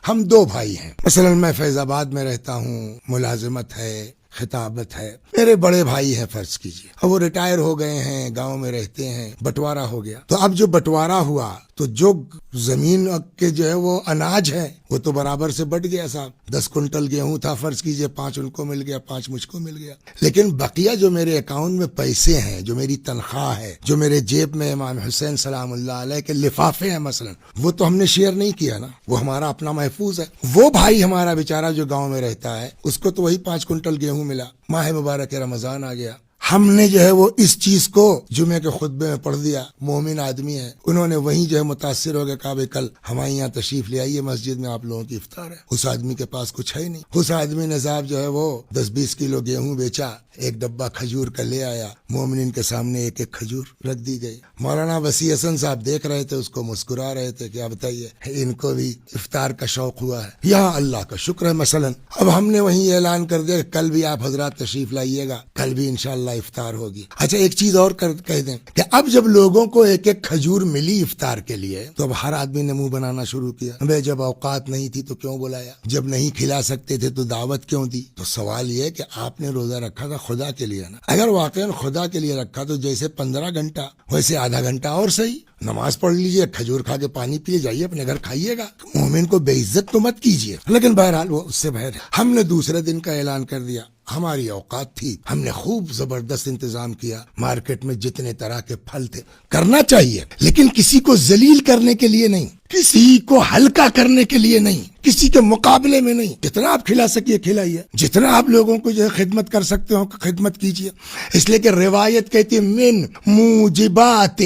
ہم دو بھائی ہیں، مثلا میں فیض آباد میں رہتا ہوں، ملازمت ہے، خطابت ہے، میرے بڑے بھائی ہیں فرض کیجئے، اب وہ ریٹائر ہو گئے ہیں، گاؤں میں رہتے ہیں، بٹوارہ ہو گیا، تو اب جو بٹوارہ ہوا تو جو زمین کے جو ہے وہ اناج ہے وہ تو برابر سے بٹ گیا صاحب، 10 کنٹل گیہوں تھا فرض کیجئے، 5 ان کو مل گیا، 5 مجھ کو مل گیا، لیکن بقیہ جو میرے اکاؤنٹ میں پیسے ہیں، جو میری تنخواہ ہے، جو میرے جیب میں امام حسین سلام اللہ علیہ کے لفافے ہیں مثلا، وہ تو ہم نے شیئر نہیں کیا نا، وہ ہمارا اپنا محفوظ ہے۔ وہ بھائی ہمارا بیچارہ جو گاؤں میں رہتا ہے، اس کو تو وہی 5 کنٹل گیہوں ملا، ماہ مبارک رمضان آ گیا، ہم نے جو ہے وہ اس چیز کو جمعے کے خطبے میں پڑھ دیا، مومن آدمی ہے، انہوں نے وہیں جو ہے متاثر ہو گئے، کہا بھائی کل ہمارے یہاں تشریف لے آئیے، مسجد میں آپ لوگوں کی افطار ہے۔ اس آدمی کے پاس کچھ ہے ہی نہیں، اس آدمی نے صاحب جو ہے وہ 10-20 کلو گیہوں بیچا، ایک ڈبہ کھجور کا لے آیا، مومنین کے سامنے ایک ایک کھجور رکھ دی گئی۔ مولانا وسیع حسن صاحب دیکھ رہے تھے اس کو، مسکرا رہے تھے، کیا بتائیے ان کو بھی افطار کا شوق ہوا ہے، یہاں اللہ کا شکر ہے۔ مثلا اب ہم نے وہیں اعلان کر دیا کہ کل بھی آپ حضرات تشریف لائیے گا، کل بھی انشاءاللہ افطار ہوگی۔ اچھا ایک چیز اور کہہ دیں کہ اب جب لوگوں کو ایک ایک کھجور ملی افطار کے لیے تو اب ہر آدمی نے منہ بنانا شروع کیا، بھائی جب اوقات نہیں تھی تو کیوں بلایا، جب نہیں کھلا سکتے تھے تو دعوت کیوں دی؟ تو سوال یہ کہ آپ نے روزہ رکھا تھا خدا کے لیے نا، اگر واقعا خدا کے لیے رکھا تو جیسے 15 گھنٹہ ویسے آدھا گھنٹہ اور صحیح، نماز پڑھ لیجئے، کھجور کھا کے پانی پی جائیے، اپنے گھر کھائیے گا، مومن کو بے عزت تو مت کیجیے۔ لیکن بہرحال وہ اس سے بہر ہم نے دوسرے دن کا اعلان کر دیا، ہماری اوقات تھی، ہم نے خوب زبردست انتظام کیا، مارکیٹ میں جتنے طرح کے پھل تھے، کرنا چاہیے لیکن کسی کو ذلیل کرنے کے لیے نہیں، کسی کو ہلکا کرنے کے لیے نہیں، کسی کے مقابلے میں نہیں، جتنا آپ کھلا سکیے کھلائیے، جتنا آپ لوگوں کو جو ہے خدمت کر سکتے ہو خدمت کیجیے۔ اس لیے کہ روایت کہتی ہے من موجبات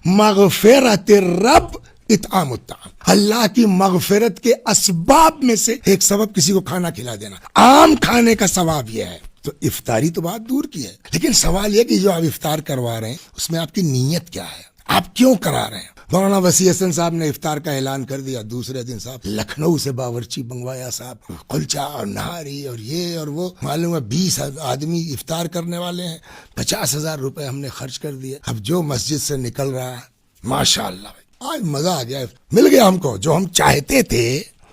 مغفرت الرب اطعام الطعام، اللہ کی مغفرت کے اسباب میں سے ایک سبب کسی کو کھانا کھلا دینا، عام کھانے کا ثواب یہ ہے۔ تو افطاری تو بات دور کی ہے، لیکن سوال یہ کہ جو آپ افطار کروا رہے ہیں اس میں آپ کی نیت کیا ہے، آپ کیوں کرا رہے ہیں؟ مولانا وسیع حسن صاحب نے افطار کا اعلان کر دیا، دوسرے دن صاحب لکھنؤ سے باورچی منگوایا صاحب، کلچا اور نہاری اور یہ اور وہ، معلوم ہے 20 آدمی افطار کرنے والے ہیں، 50,000 روپے ہم نے خرچ کر دیے۔ اب جو مسجد سے نکل رہا ہے ماشاءاللہ آج مزہ آ گیا، مل گیا ہم کو جو ہم چاہتے تھے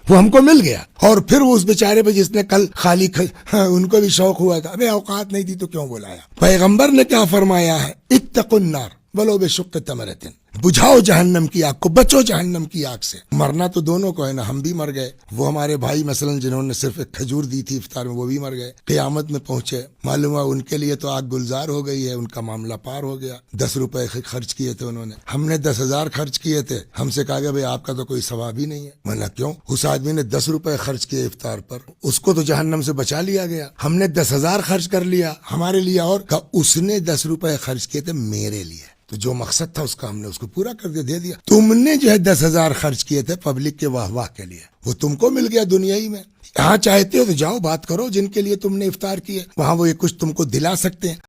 وہ ہم کو مل گیا، اور پھر اس بیچارے پہ جس نے کل خالی ان کو بھی شوق ہوا تھا، ابے اوقات نہیں تھی تو کیوں بلایا؟ پیغمبر نے کیا فرمایا ہے، اتقوا النار ولو بشق تمرۃ، بجھاؤ جہنم کی آگ کو، بچو جہنم کی آگ سے۔ مرنا تو دونوں کو ہے نا، ہم بھی مر گئے، وہ ہمارے بھائی مثلا جنہوں نے صرف ایک کھجور دی تھی افطار میں وہ بھی مر گئے، قیامت میں پہنچے، معلوم ہوا ان کے لیے تو آگ گلزار ہو گئی ہے، ان کا معاملہ پار ہو گیا۔ 10 روپے خرچ کیے تھے انہوں نے، ہم نے 10,000 خرچ کیے تھے، ہم سے کہا گیا بھائی آپ کا تو کوئی ثواب ہی نہیں ہے۔ میں نے کیوں؟ اس آدمی نے 10 روپے خرچ کیے افطار پر، اس کو تو جہنم سے بچا لیا گیا، ہم نے 10,000 خرچ کر لیا ہمارے لیے، اور کہا اس نے 10 روپے خرچ کیے تھے میرے لیے، تو جو مقصد تھا اس کا ہم نے اس کو پورا کر دیا، دے دیا۔ تم نے جو ہے 10,000 خرچ کیے تھے پبلک کے واہ واہ کے لیے، وہ تم کو مل گیا دنیا ہی میں۔ یہاں چاہتے ہو تو جاؤ بات کرو جن کے لیے تم نے افطار کیے، وہاں وہ یہ کچھ تم کو دلا سکتے ہیں۔